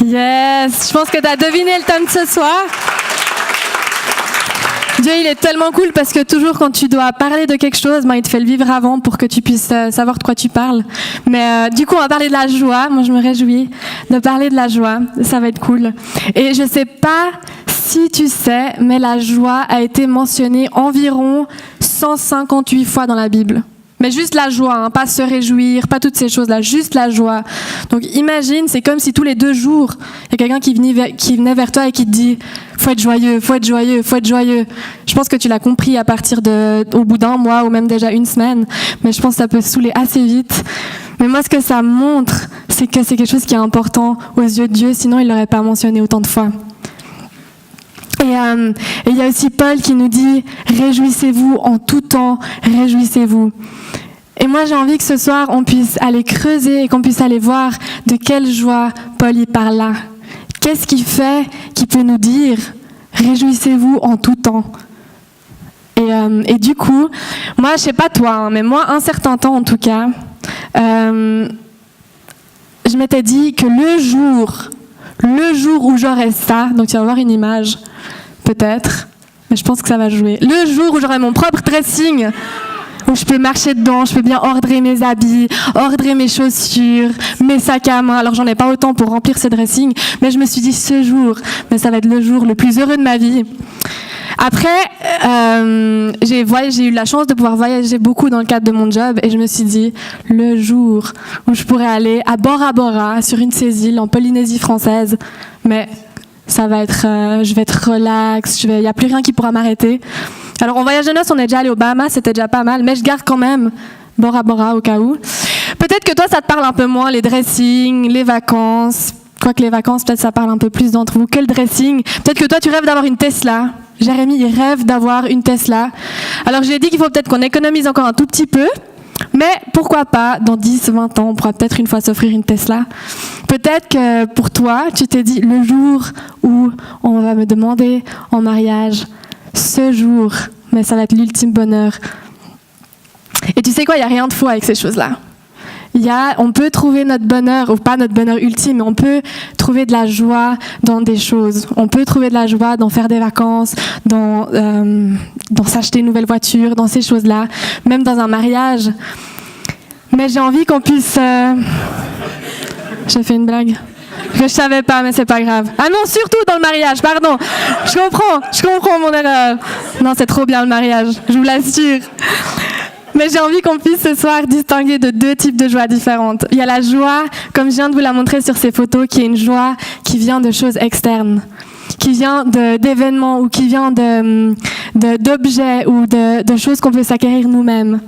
Yes, je pense que tu as deviné le thème de ce soir. Dieu, il est tellement cool parce que toujours quand tu dois parler de quelque chose, il te fait le vivre avant pour que tu puisses savoir de quoi tu parles. Mais du coup, on va parler de la joie. Moi, je me réjouis de parler de la joie. Ça va être cool. Et je sais pas si tu sais, mais la joie a été mentionnée environ 158 fois dans la Bible. Mais juste la joie, hein, pas se réjouir, pas toutes ces choses-là, juste la joie. Donc imagine, c'est comme si tous les 2 jours, il y a quelqu'un qui venait vers toi et qui te dit « faut être joyeux, faut être joyeux, faut être joyeux ». Je pense que tu l'as compris au bout d'un mois ou même déjà une semaine, mais je pense que ça peut saouler assez vite. Mais moi, ce que ça montre, c'est que c'est quelque chose qui est important aux yeux de Dieu, sinon il ne l'aurait pas mentionné autant de fois. Et il y a aussi Paul qui nous dit « Réjouissez-vous en tout temps, réjouissez-vous ». Et moi, j'ai envie que ce soir, on puisse aller creuser et qu'on puisse aller voir de quelle joie Paul y parle là. Qu'est-ce qu'il fait qui peut nous dire « Réjouissez-vous en tout temps ». Et du coup, moi, je sais pas toi, hein, mais moi, un certain temps en tout cas, je m'étais dit que le jour où j'aurai ça, donc tu vas voir une image, peut-être, mais je pense que ça va jouer. Le jour où j'aurai mon propre dressing, où je peux marcher dedans, je peux bien ordrer mes habits, ordrer mes chaussures, mes sacs à main. Alors j'en ai pas autant pour remplir ce dressing, mais je me suis dit ce jour, mais ça va être le jour le plus heureux de ma vie. Après, j'ai eu la chance de pouvoir voyager beaucoup dans le cadre de mon job et je me suis dit, le jour où je pourrais aller à Bora Bora, sur une de ces îles en Polynésie française, mais ça va être, je vais être relax, il n'y a plus rien qui pourra m'arrêter. Alors en voyage de noces, on est déjà allé aux Bahamas, c'était déjà pas mal, mais je garde quand même Bora Bora au cas où. Peut-être que toi, ça te parle un peu moins, les dressings, les vacances. Quoique les vacances, peut-être ça parle un peu plus d'entre vous que le dressing. Peut-être que toi, tu rêves d'avoir une Tesla. Jérémy, il rêve d'avoir une Tesla. Alors j'ai dit qu'il faut peut-être qu'on économise encore un tout petit peu, mais pourquoi pas, dans 10, 20 ans, on pourra peut-être une fois s'offrir une Tesla. Peut-être que pour toi, tu t'es dit, le jour où on va me demander en mariage, ce jour, mais ça va être l'ultime bonheur. Et tu sais quoi, il n'y a rien de faux avec ces choses-là. On peut trouver notre bonheur, ou pas notre bonheur ultime, mais on peut trouver de la joie dans des choses. On peut trouver de la joie dans faire des vacances, dans s'acheter une nouvelle voiture, dans ces choses-là, même dans un mariage. Mais j'ai envie qu'on puisse... J'ai fait une blague que je savais pas, mais c'est pas grave. Ah non, surtout dans le mariage, pardon. Je comprends mon erreur. Non, c'est trop bien le mariage, je vous l'assure. Mais j'ai envie qu'on puisse ce soir distinguer de 2 types de joie différentes. Il y a la joie, comme je viens de vous la montrer sur ces photos, qui est une joie qui vient de choses externes, qui vient d'événements ou qui vient d'objets ou de choses qu'on peut s'acquérir nous-mêmes.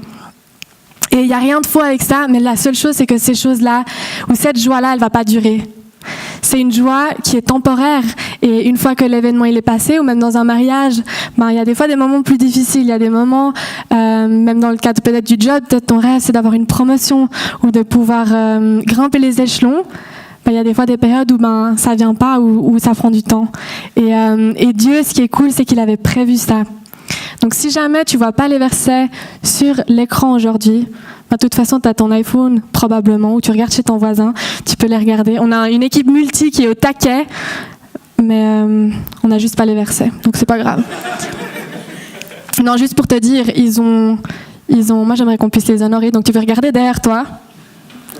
Et il n'y a rien de faux avec ça, mais la seule chose, c'est que ces choses-là, ou cette joie-là, elle ne va pas durer. C'est une joie qui est temporaire et une fois que l'événement il est passé ou même dans un mariage, il y a des fois des moments plus difficiles, il y a des moments, même dans le cadre peut-être du job, peut-être ton rêve c'est d'avoir une promotion ou de pouvoir grimper les échelons. Il y a des fois des périodes où ça vient pas, où ça prend du temps. Et Dieu, ce qui est cool, c'est qu'il avait prévu ça. Donc si jamais tu vois pas les versets sur l'écran aujourd'hui, de toute façon, tu as ton iPhone, probablement, ou tu regardes chez ton voisin, tu peux les regarder. On a une équipe multi qui est au taquet, mais on n'a juste pas les versets, donc c'est pas grave. Non, juste pour te dire, moi j'aimerais qu'on puisse les honorer, donc tu peux regarder derrière toi.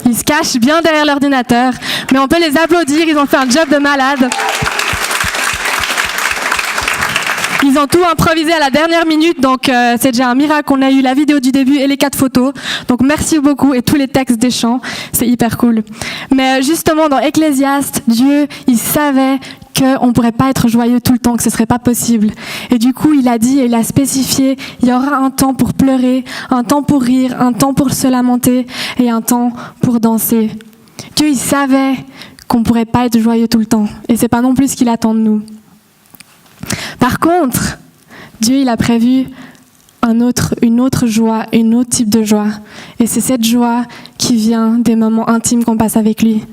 Ils se cachent bien derrière l'ordinateur, mais on peut les applaudir, ils ont fait un job de malade. Ils ont tout improvisé à la dernière minute, donc c'est déjà un miracle. On a eu la vidéo du début et les 4 photos. Donc merci beaucoup et tous les textes des chants, c'est hyper cool. Mais justement, dans Ecclésiaste, Dieu, il savait qu'on ne pourrait pas être joyeux tout le temps, que ce ne serait pas possible. Et du coup, il a dit et il a spécifié, il y aura un temps pour pleurer, un temps pour rire, un temps pour se lamenter et un temps pour danser. Dieu, il savait qu'on ne pourrait pas être joyeux tout le temps. Et ce n'est pas non plus ce qu'il attend de nous. Par contre, Dieu, il a prévu une autre joie, un autre type de joie. Et c'est cette joie qui vient des moments intimes qu'on passe avec lui.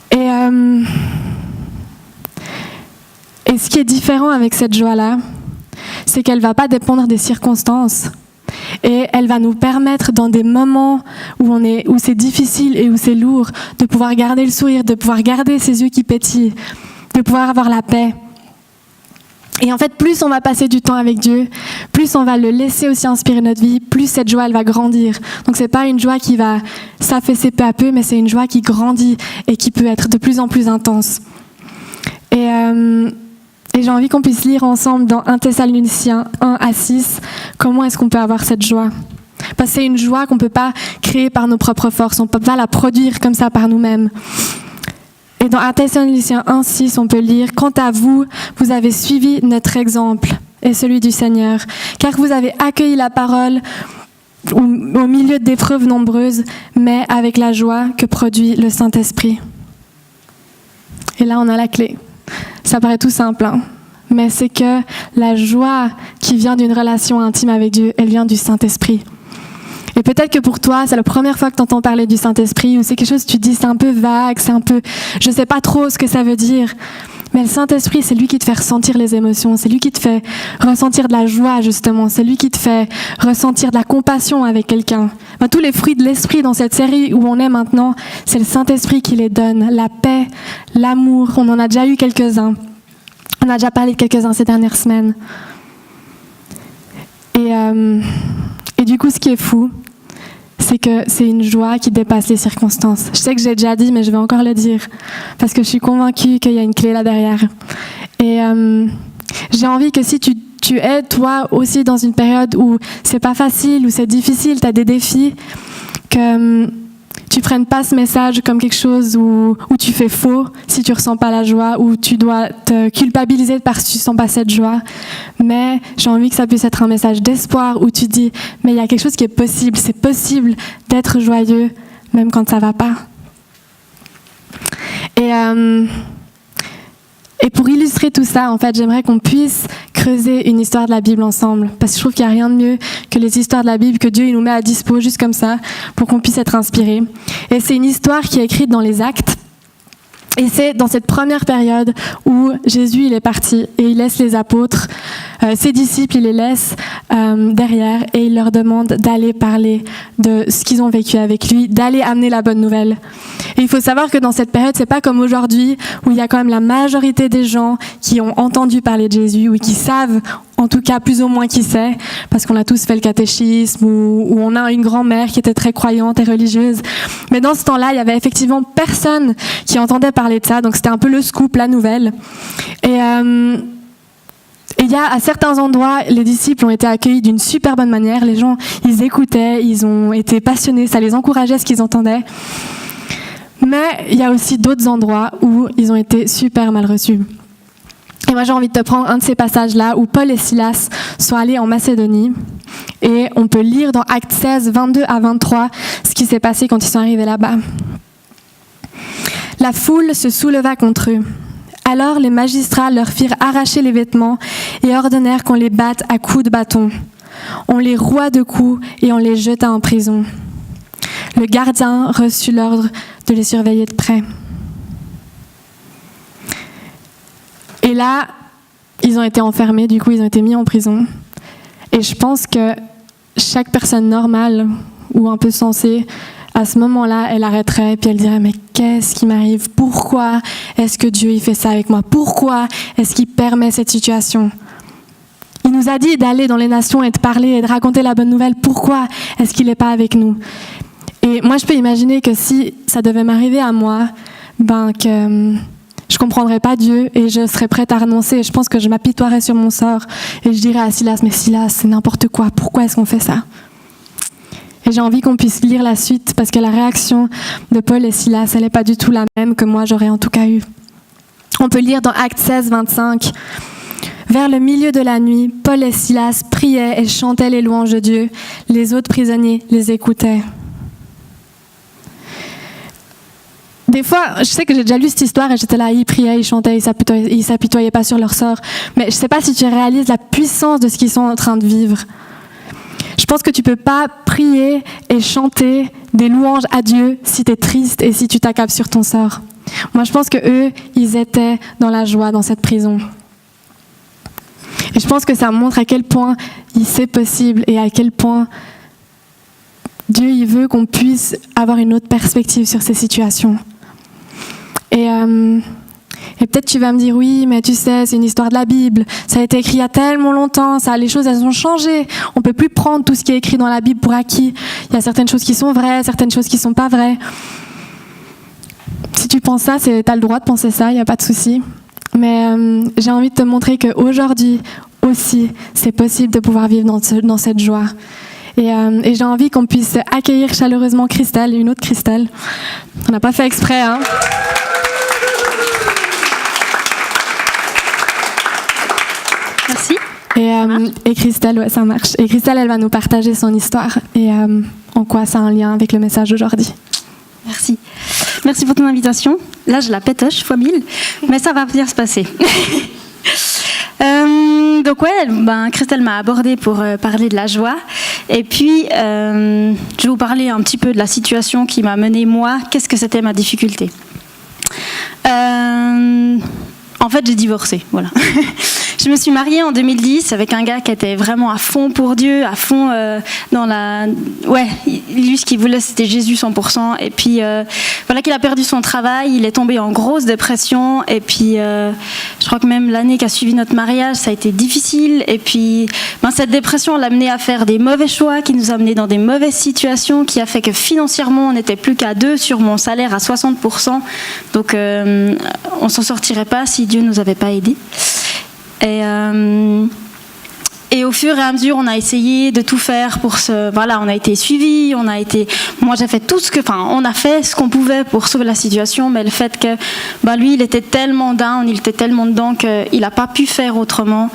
Et ce qui est différent avec cette joie-là, c'est qu'elle ne va pas dépendre des circonstances. Et elle va nous permettre dans des moments où c'est difficile et où c'est lourd, de pouvoir garder le sourire, de pouvoir garder ses yeux qui pétillent, de pouvoir avoir la paix. Et en fait, plus on va passer du temps avec Dieu, plus on va le laisser aussi inspirer notre vie, plus cette joie, elle va grandir. Donc c'est pas une joie qui va s'affaisser peu à peu, mais c'est une joie qui grandit et qui peut être de plus en plus intense. Et j'ai envie qu'on puisse lire ensemble dans 1 Thessaloniciens 1-6, comment est-ce qu'on peut avoir cette joie. Parce que c'est une joie qu'on ne peut pas créer par nos propres forces, on ne peut pas la produire comme ça par nous-mêmes. Et dans 1 Thessaloniciens 1-6, on peut lire « Quant à vous, vous avez suivi notre exemple et celui du Seigneur, car vous avez accueilli la parole au milieu d'épreuves nombreuses, mais avec la joie que produit le Saint-Esprit. » Et là, on a la clé. Ça paraît tout simple, hein, mais c'est que la joie qui vient d'une relation intime avec Dieu, elle vient du Saint-Esprit. Et peut-être que pour toi, c'est la première fois que tu entends parler du Saint-Esprit, ou c'est quelque chose que tu te dis, c'est un peu vague, c'est un peu, je sais pas trop ce que ça veut dire. Mais le Saint-Esprit, c'est lui qui te fait ressentir les émotions, c'est lui qui te fait ressentir de la joie, justement, c'est lui qui te fait ressentir de la compassion avec quelqu'un. Enfin, tous les fruits de l'Esprit dans cette série où on est maintenant, c'est le Saint-Esprit qui les donne. La paix, l'amour, on en a déjà eu quelques-uns. On a déjà parlé de quelques-uns ces dernières semaines. Et du coup, ce qui est fou, c'est que c'est une joie qui dépasse les circonstances. Je sais que j'ai déjà dit, mais je vais encore le dire, parce que je suis convaincue qu'il y a une clé là derrière. Et j'ai envie que si tu es, toi aussi, dans une période où c'est pas facile, où c'est difficile, tu as des défis, que tu prennes pas ce message comme quelque chose où tu fais faux si tu ressens pas la joie, où tu dois te culpabiliser parce que tu sens pas cette joie. Mais j'ai envie que ça puisse être un message d'espoir où tu dis, mais il y a quelque chose qui est possible, c'est possible d'être joyeux même quand ça va pas. Et pour illustrer tout ça, en fait, j'aimerais qu'on puisse creuser une histoire de la Bible ensemble, parce que je trouve qu'il n'y a rien de mieux que les histoires de la Bible que Dieu il nous met à dispo juste comme ça pour qu'on puisse être inspiré. Et c'est une histoire qui est écrite dans les Actes. Et c'est dans cette première période où Jésus il est parti et il laisse les apôtres, ses disciples, il les laisse derrière et il leur demande d'aller parler de ce qu'ils ont vécu avec lui, d'aller amener la bonne nouvelle. Et il faut savoir que dans cette période, c'est pas comme aujourd'hui où il y a quand même la majorité des gens qui ont entendu parler de Jésus ou qui savent en tout cas plus ou moins qui c'est, parce qu'on a tous fait le catéchisme ou on a une grand-mère qui était très croyante et religieuse. Mais dans ce temps-là, il y avait effectivement personne qui entendait parler de ça, donc c'était un peu le scoop, la nouvelle. Et il y a à certains endroits, les disciples ont été accueillis d'une super bonne manière. Les gens, ils écoutaient, ils ont été passionnés, ça les encourageait ce qu'ils entendaient. Mais il y a aussi d'autres endroits où ils ont été super mal reçus. Et moi, j'ai envie de te prendre un de ces passages-là où Paul et Silas sont allés en Macédonie. Et on peut lire dans Actes 16, 22 à 23, ce qui s'est passé quand ils sont arrivés là-bas. La foule se souleva contre eux. Alors les magistrats leur firent arracher les vêtements et ordonnèrent qu'on les batte à coups de bâton. On les roua de coups et on les jeta en prison. Le gardien reçut l'ordre de les surveiller de près. Et là, ils ont été enfermés, du coup ils ont été mis en prison. Et je pense que chaque personne normale ou un peu sensée, à ce moment-là, elle arrêterait et puis elle dirait « Mais qu'est-ce qui m'arrive? Pourquoi est-ce que Dieu il fait ça avec moi? Pourquoi est-ce qu'il permet cette situation? Il nous a dit d'aller dans les nations et de parler et de raconter la bonne nouvelle. Pourquoi est-ce qu'il n'est pas avec nous ?» Et moi, je peux imaginer que si ça devait m'arriver à moi, que je comprendrais pas Dieu et je serais prête à renoncer. Je pense que je m'apitoierais sur mon sort et je dirais à Silas, mais Silas, c'est n'importe quoi. Pourquoi est-ce qu'on fait ça? Et j'ai envie qu'on puisse lire la suite parce que la réaction de Paul et Silas, elle n'est pas du tout la même que moi j'aurais en tout cas eu. On peut lire dans Actes 16, 25. Vers le milieu de la nuit, Paul et Silas priaient et chantaient les louanges de Dieu. Les autres prisonniers les écoutaient. Des fois, je sais que j'ai déjà lu cette histoire et j'étais là, ils priaient, ils chantaient, ils s'apitoyaient pas sur leur sort. Mais je sais pas si tu réalises la puissance de ce qu'ils sont en train de vivre. Je pense que tu peux pas prier et chanter des louanges à Dieu si tu es triste et si tu t'accables sur ton sort. Moi, je pense que eux, ils étaient dans la joie dans cette prison. Et je pense que ça montre à quel point c'est possible et à quel point Dieu, il veut qu'on puisse avoir une autre perspective sur ces situations. Et peut-être tu vas me dire, oui, mais tu sais, c'est une histoire de la Bible. Ça a été écrit il y a tellement longtemps, les choses, elles ont changé. On peut plus prendre tout ce qui est écrit dans la Bible pour acquis. Il y a certaines choses qui sont vraies, certaines choses qui sont pas vraies. Si tu penses ça, t'as le droit de penser ça, il n'y a pas de souci. Mais j'ai envie de te montrer qu'aujourd'hui aussi, c'est possible de pouvoir vivre dans cette joie. Et j'ai envie qu'on puisse accueillir chaleureusement Christelle, une autre Christelle. On n'a pas fait exprès, hein. Merci. Et Christelle, ouais, ça marche. Et Christelle, elle va nous partager son histoire et en quoi ça a un lien avec le message d'aujourd'hui. Merci. Merci pour ton invitation. Là, je la pétoche fois 1000, mais ça va bien se passer. Donc ouais, Christelle m'a abordée pour parler de la joie. Et puis, je vais vous parler un petit peu de la situation qui m'a menée, moi. Qu'est-ce que c'était ma difficulté ? En fait, j'ai divorcé, voilà. Je me suis mariée en 2010 avec un gars qui était vraiment à fond pour Dieu, à fond dans la... Ouais, lui, ce qu'il voulait, c'était Jésus 100%. Et puis, voilà qu'il a perdu son travail, il est tombé en grosse dépression. Et puis, je crois que même l'année qui a suivi notre mariage, ça a été difficile. Et puis, cette dépression l'a amené à faire des mauvais choix, qui nous a amenés dans des mauvaises situations, qui a fait que financièrement, on n'était plus qu'à 2 sur mon salaire à 60%. Donc, on s'en sortirait pas si Dieu nous avait pas aidés. Et au fur et à mesure, on a essayé de tout faire pour voilà, on a été suivis, moi j'ai fait on a fait ce qu'on pouvait pour sauver la situation, mais le fait que, lui, il était tellement down, il était tellement dedans qu'il n'a pas pu faire autrement.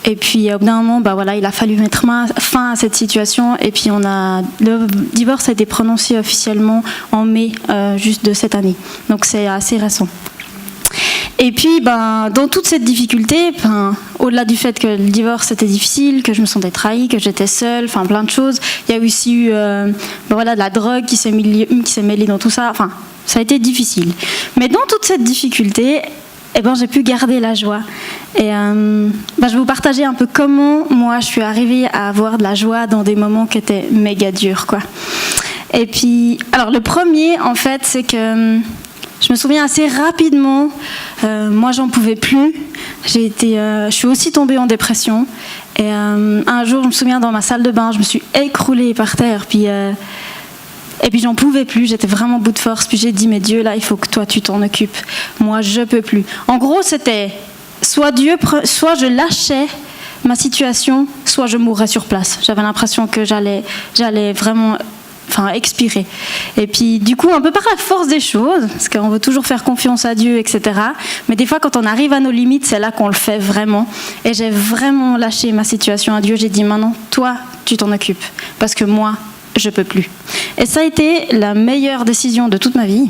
Et puis, au bout d'un moment, voilà, il a fallu mettre fin à cette situation. Et puis, le divorce a été prononcé officiellement en mai, juste de cette année. Donc, c'est assez récent. Et puis, dans toute cette difficulté, au-delà du fait que le divorce était difficile, que je me sentais trahie, que j'étais seule, plein de choses, il y a aussi eu de la drogue qui s'est mêlée dans tout ça. Ça a été difficile. Mais dans toute cette difficulté, j'ai pu garder la joie. Et je vais vous partager un peu comment moi je suis arrivée à avoir de la joie dans des moments qui étaient méga durs, quoi. Et puis, alors le premier, en fait, c'est que je me souviens assez rapidement, moi j'en pouvais plus, je suis aussi tombée en dépression. Et un jour, je me souviens, dans ma salle de bain, je me suis écroulée par terre, et puis j'en pouvais plus, j'étais vraiment au bout de force. Puis j'ai dit, mais Dieu, là, il faut que toi tu t'en occupes. Moi, je peux plus. En gros, c'était soit je lâchais ma situation, soit je mourrais sur place. J'avais l'impression que j'allais vraiment expirer. Et puis du coup, un peu par la force des choses, parce qu'on veut toujours faire confiance à Dieu, etc. Mais des fois, quand on arrive à nos limites, c'est là qu'on le fait vraiment. Et j'ai vraiment lâché ma situation à Dieu. J'ai dit, maintenant, toi, tu t'en occupes, parce que moi, je peux plus. Et ça a été la meilleure décision de toute ma vie,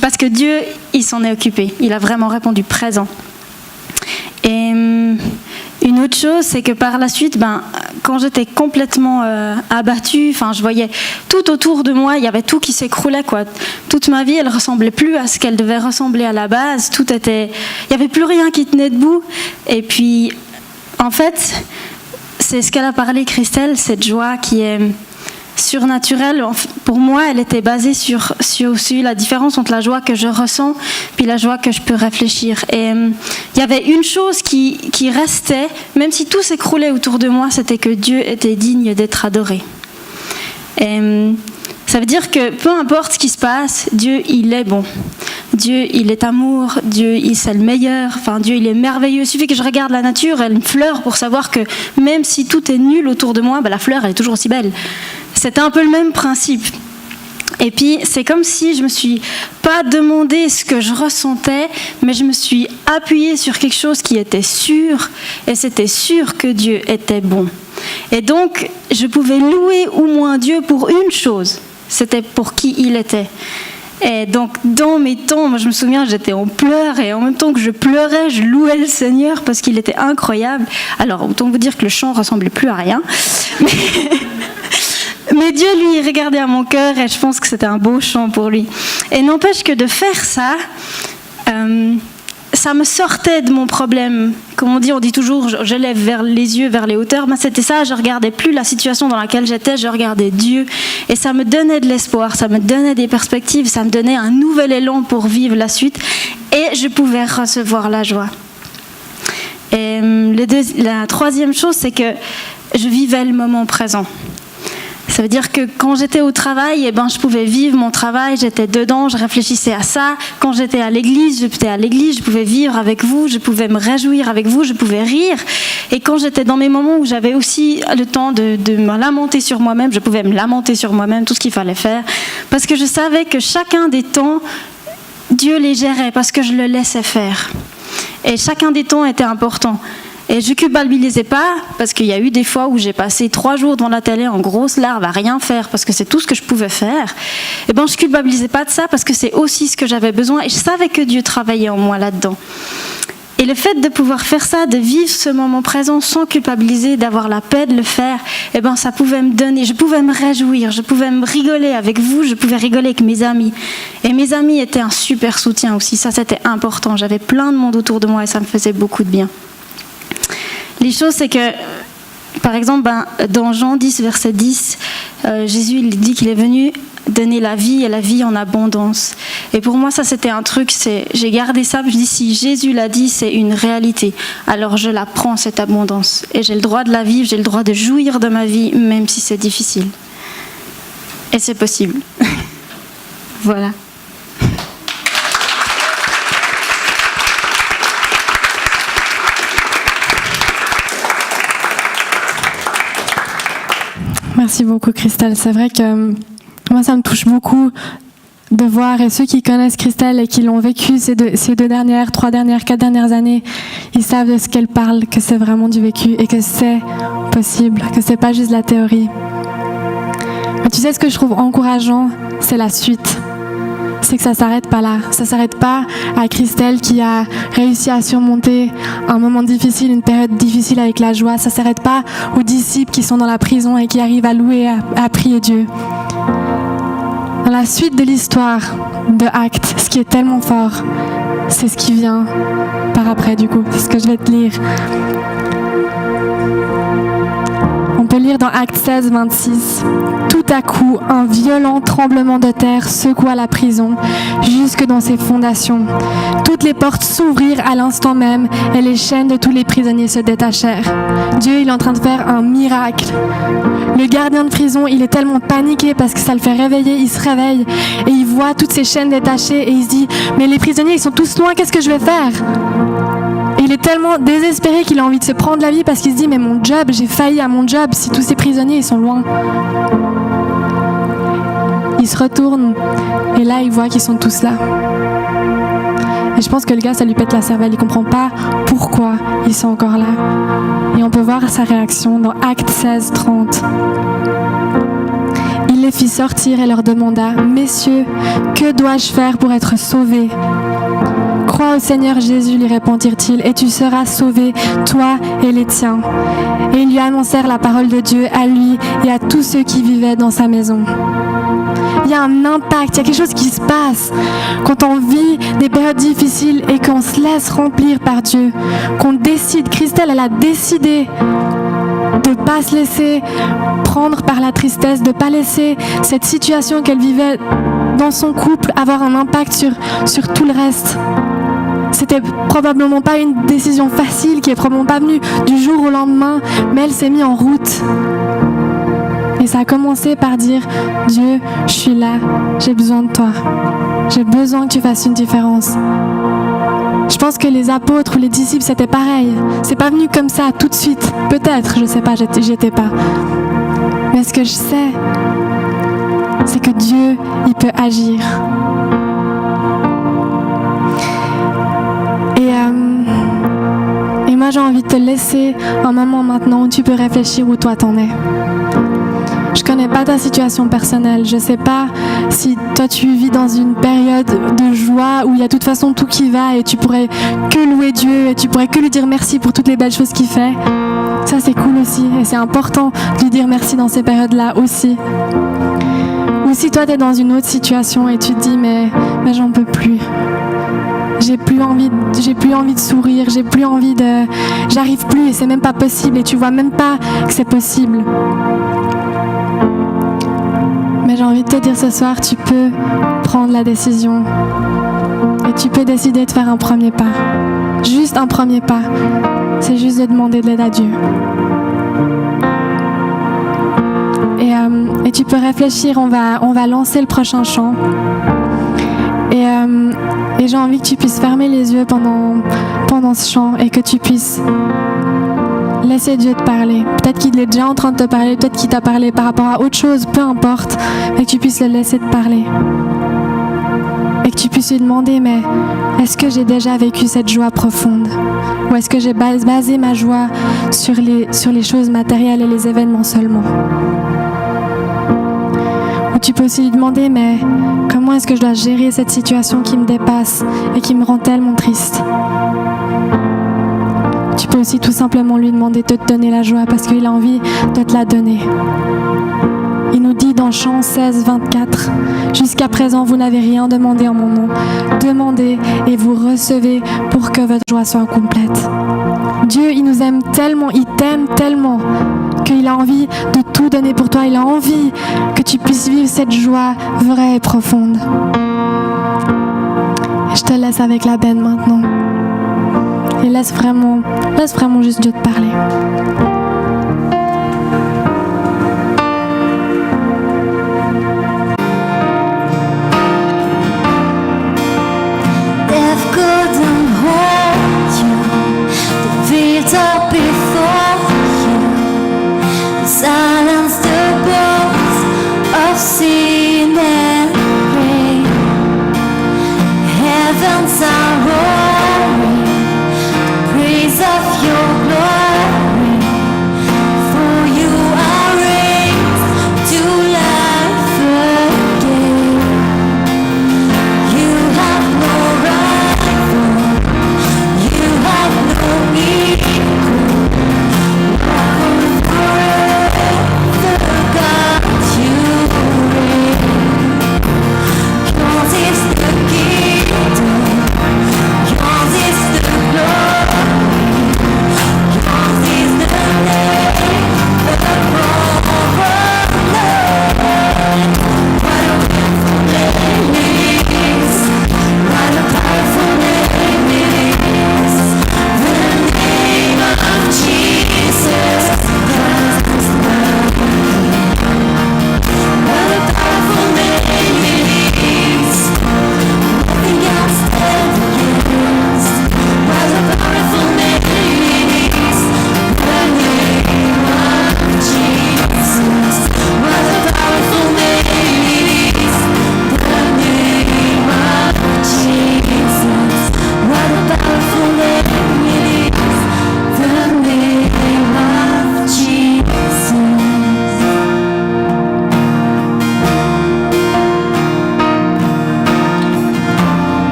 parce que Dieu, il s'en est occupé. Il a vraiment répondu présent. Et une autre chose, c'est que par la suite, quand j'étais complètement abattue, je voyais tout autour de moi, il y avait tout qui s'écroulait, quoi. Toute ma vie, elle ressemblait plus à ce qu'elle devait ressembler à la base. Il y avait plus rien qui tenait debout. Et puis, en fait, c'est ce qu'elle a parlé, Christelle, cette joie qui est surnaturelle. Pour moi, elle était basée sur la différence entre la joie que je ressens puis la joie que je peux réfléchir. Et il y avait une chose qui restait, même si tout s'écroulait autour de moi, c'était que Dieu était digne d'être adoré. Et ça veut dire que peu importe ce qui se passe, Dieu, il est bon. Dieu, il est amour. Dieu, c'est le meilleur. Dieu, il est merveilleux. Il suffit que je regarde la nature, elle me fleur, pour savoir que même si tout est nul autour de moi, la fleur, elle est toujours aussi belle. C'était un peu le même principe. Et puis, c'est comme si je me suis pas demandé ce que je ressentais, mais je me suis appuyée sur quelque chose qui était sûr, et c'était sûr que Dieu était bon. Et donc, je pouvais louer au moins Dieu pour une chose, c'était pour qui il était. Et donc, dans mes temps, moi, je me souviens, j'étais en pleurs, et en même temps que je pleurais, je louais le Seigneur parce qu'il était incroyable. Alors, autant vous dire que le chant ressemblait plus à rien. Mais Dieu, lui, il regardait à mon cœur, et je pense que c'était un beau chant pour lui. Et n'empêche que de faire ça, ça me sortait de mon problème. Comme on dit toujours, je lève les yeux vers les hauteurs. Ben, c'était ça, je regardais plus la situation dans laquelle j'étais, je regardais Dieu. Et ça me donnait de l'espoir, ça me donnait des perspectives, ça me donnait un nouvel élan pour vivre la suite. Et je pouvais recevoir la joie. Et la troisième chose, c'est que je vivais le moment présent. Ça veut dire que quand j'étais au travail, je pouvais vivre mon travail, j'étais dedans, je réfléchissais à ça. Quand j'étais à l'église, je pouvais vivre avec vous, je pouvais me réjouir avec vous, je pouvais rire. Et quand j'étais dans mes moments où j'avais aussi le temps de me lamenter sur moi-même, je pouvais me lamenter sur moi-même, tout ce qu'il fallait faire. Parce que je savais que chacun des temps, Dieu les gérait, parce que je le laissais faire. Et chacun des temps était important. Et je ne culpabilisais pas, parce qu'il y a eu des fois où j'ai passé 3 jours devant la télé en grosse larve à rien faire, parce que c'est tout ce que je pouvais faire. Je ne culpabilisais pas de ça, parce que c'est aussi ce que j'avais besoin, et je savais que Dieu travaillait en moi là-dedans. Et le fait de pouvoir faire ça, de vivre ce moment présent sans culpabiliser, d'avoir la paix de le faire, ça pouvait me donner, je pouvais me réjouir, je pouvais me rigoler avec vous, je pouvais rigoler avec mes amis. Et mes amis étaient un super soutien aussi, ça c'était important. J'avais plein de monde autour de moi et ça me faisait beaucoup de bien. Les choses, c'est que, par exemple, dans Jean 10, verset 10, Jésus il dit qu'il est venu donner la vie et la vie en abondance. Et pour moi, ça, c'était un truc, j'ai gardé ça, je dis, si Jésus l'a dit, c'est une réalité. Alors je la prends, cette abondance. Et j'ai le droit de la vivre, j'ai le droit de jouir de ma vie, même si c'est difficile. Et c'est possible. Voilà. Merci beaucoup Christelle. C'est vrai que moi ça me touche beaucoup de voir, et ceux qui connaissent Christelle et qui l'ont vécu ces 2 dernières, 3 dernières, 4 dernières années, ils savent de ce qu'elle parle, que c'est vraiment du vécu et que c'est possible, que c'est pas juste la théorie. Mais tu sais ce que je trouve encourageant, c'est la suite. C'est que ça s'arrête pas là. Ça s'arrête pas à Christelle qui a réussi à surmonter un moment difficile, une période difficile avec la joie. Ça s'arrête pas aux disciples qui sont dans la prison et qui arrivent à louer, à prier Dieu. Dans la suite de l'histoire de Actes, ce qui est tellement fort, c'est ce qui vient par après du coup. C'est ce que je vais te lire. On peut lire dans Actes 16, 26. Tout à coup, un violent tremblement de terre secoua la prison jusque dans ses fondations. Toutes les portes s'ouvrirent à l'instant même et les chaînes de tous les prisonniers se détachèrent. Dieu, il est en train de faire un miracle. Le gardien de prison, il est tellement paniqué parce que ça le fait réveiller. Il se réveille et il voit toutes ces chaînes détachées et il se dit « Mais les prisonniers, ils sont tous loin, qu'est-ce que je vais faire ?» Et il est tellement désespéré qu'il a envie de se prendre la vie parce qu'il se dit « Mais mon job, j'ai failli à mon job si tous ces prisonniers, ils sont loin. » Il se retourne et là, il voit qu'ils sont tous là. Et je pense que le gars, ça lui pète la cervelle. Il comprend pas pourquoi ils sont encore là. Et on peut voir sa réaction dans Actes 16, 30. Il les fit sortir et leur demanda « Messieurs, que dois-je faire pour être sauvé ?» « Crois au Seigneur Jésus, lui répondirent-ils, et tu seras sauvé, toi et les tiens. » Et ils lui annoncèrent la parole de Dieu à lui et à tous ceux qui vivaient dans sa maison. Il y a un impact, il y a quelque chose qui se passe quand on vit des périodes difficiles et qu'on se laisse remplir par Dieu, qu'on décide. Christelle, elle a décidé de ne pas se laisser prendre par la tristesse, de ne pas laisser cette situation qu'elle vivait dans son couple avoir un impact sur tout le reste. C'était probablement pas une décision facile qui est probablement pas venue du jour au lendemain, mais elle s'est mise en route. Et ça a commencé par dire « Dieu, je suis là, j'ai besoin de toi. J'ai besoin que tu fasses une différence. » Je pense que les apôtres ou les disciples, c'était pareil. C'est pas venu comme ça tout de suite. Peut-être, je sais pas, j'y étais pas. Mais ce que je sais, c'est que Dieu, il peut agir. Et moi, j'ai envie de te laisser un moment maintenant où tu peux réfléchir où toi t'en es. Je connais pas ta situation personnelle. Je sais pas si toi tu vis dans une période de joie où il y a de toute façon tout qui va et tu pourrais que louer Dieu et tu pourrais que lui dire merci pour toutes les belles choses qu'il fait. Ça c'est cool aussi et c'est important de lui dire merci dans ces périodes-là aussi. Ou si toi t'es dans une autre situation et tu te dis mais j'en peux plus. j'ai plus envie de sourire, j'arrive plus et c'est même pas possible et tu vois même pas que c'est possible. Mais j'ai envie de te dire ce soir, tu peux prendre la décision et tu peux décider de faire un premier pas. Juste un premier pas, c'est juste de demander de l'aide à Dieu. Et tu peux réfléchir, on va lancer le prochain chant. Et j'ai envie que tu puisses fermer les yeux pendant ce chant et que tu puisses laisser Dieu te parler. Peut-être qu'il est déjà en train de te parler, peut-être qu'il t'a parlé par rapport à autre chose, peu importe, mais que tu puisses le laisser te parler. Et que tu puisses lui demander, mais est-ce que j'ai déjà vécu cette joie profonde? Ou est-ce que j'ai basé ma joie sur les choses matérielles et les événements seulement? Ou tu peux aussi lui demander, mais comment est-ce que je dois gérer cette situation qui me dépasse et qui me rend tellement triste? Tu peux aussi tout simplement lui demander de te donner la joie parce qu'il a envie de te la donner. Il nous dit dans Chant 16, 24, « Jusqu'à présent, vous n'avez rien demandé en mon nom. Demandez et vous recevez pour que votre joie soit complète. » Dieu, il nous aime tellement, il t'aime tellement qu'il a envie de tout donner pour toi. Il a envie que tu puisses vivre cette joie vraie et profonde. Et je te laisse avec la benne maintenant. Et laisse vraiment juste Dieu te parler. Silence the bones of sin and pain. Heavens are roaring the praise of your glory. For you are raised to life again. You have no rival, you have no equal.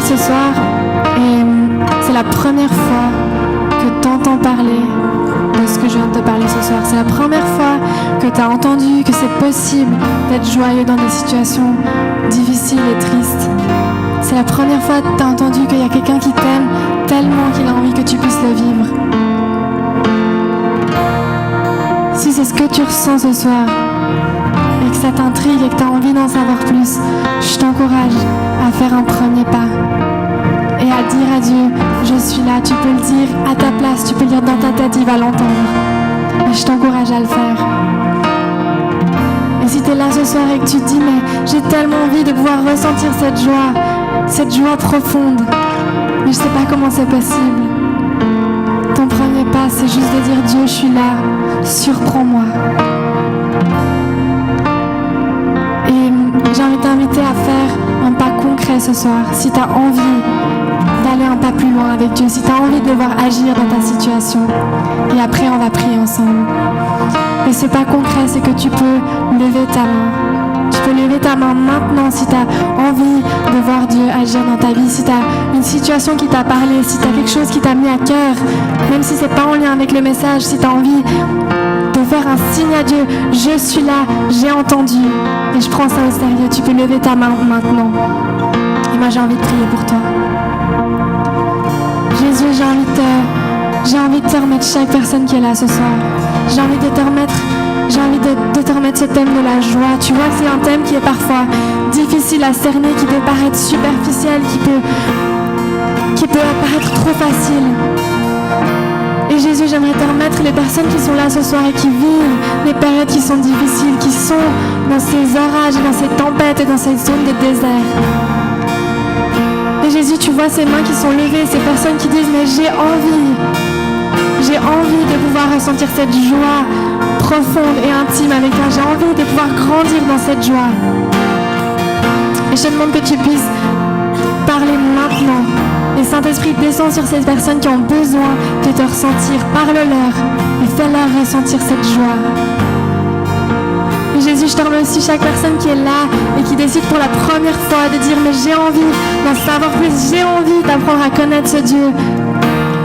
Ce soir, et c'est la première fois que tu entends parler de ce que je viens de te parler ce soir. C'est la première fois que tu as entendu que c'est possible d'être joyeux dans des situations difficiles et tristes. C'est la première fois que tu as entendu qu'il y a quelqu'un qui t'aime tellement qu'il a envie que tu puisses le vivre. Si c'est ce que tu ressens ce soir et que ça t'intrigue et que tu as envie d'en savoir plus, je t'encourage à faire un premier pas et à dire à Dieu, je suis là. Tu peux le dire à ta place, tu peux le dire dans ta tête, il va l'entendre. Et je t'encourage à le faire. Et si tu es là ce soir et que tu te dis, mais j'ai tellement envie de pouvoir ressentir cette joie profonde, mais je sais pas comment c'est possible. Ton premier pas, c'est juste de dire, Dieu, je suis là, surprends-moi. Et j'ai envie de t'inviter à faire un pas concret ce soir. Si tu as envie d'aller un pas plus loin avec Dieu, si tu as envie de le voir agir dans ta situation, et après on va prier ensemble. Et ce pas concret, c'est que tu peux lever ta main. Tu peux lever ta ta main maintenant si tu as envie de voir Dieu agir dans ta vie, si tu as une situation qui t'a parlé, si tu as quelque chose qui t'a mis à cœur, même si c'est pas en lien avec le message, si tu as envie de faire un signe à Dieu, je suis là, j'ai entendu et je prends ça au sérieux. Tu peux lever ta main maintenant. Et moi j'ai envie de prier pour toi. Jésus, j'ai envie de te remettre chaque personne qui est là ce soir. J'ai envie de te remettre ce thème de la joie. Tu vois que c'est un thème qui est parfois difficile à cerner, qui peut paraître superficiel, qui peut paraître trop facile. Et Jésus, j'aimerais te remettre les personnes qui sont là ce soir et qui vivent des périodes qui sont difficiles, qui sont dans ces orages, dans ces tempêtes et dans ces zones de désert. Et Jésus, tu vois ces mains qui sont levées, ces personnes qui disent « Mais j'ai envie de pouvoir ressentir cette joie profonde et intime avec toi. J'ai envie de pouvoir grandir dans cette joie. » Et je te demande que tu puisses parler maintenant. Et Saint-Esprit, descends sur ces personnes qui ont besoin de te ressentir. Parle-leur et fais-leur ressentir cette joie. Et Jésus, je te remercie chaque personne qui est là et qui décide pour la première fois de dire « Mais j'ai envie d'en savoir plus. J'ai envie d'apprendre à connaître ce Dieu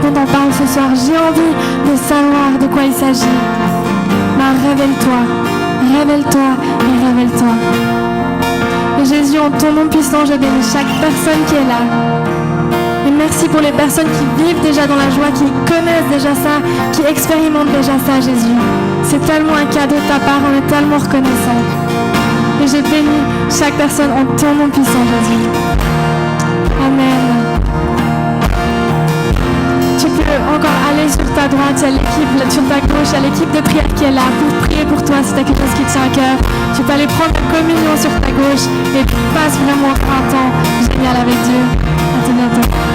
dont on parle ce soir. J'ai envie de savoir de quoi il s'agit. » Révèle-toi et révèle-toi. Et Jésus, en ton nom puissant, je bénis chaque personne qui est là. Et merci pour les personnes qui vivent déjà dans la joie, qui connaissent déjà ça, qui expérimentent déjà ça, Jésus. C'est tellement un cadeau de ta part, on est tellement reconnaissants. Et je bénis chaque personne en ton nom puissant, Jésus. Amen. Tu peux encore aller sur ta droite, il y a l'équipe, sur ta gauche, il y a l'équipe de prière qui est là pour prier pour toi si tu as quelque chose qui te tient à cœur. Tu peux aller prendre ta communion sur ta gauche et passe vraiment un temps génial avec Dieu. À très bientôt.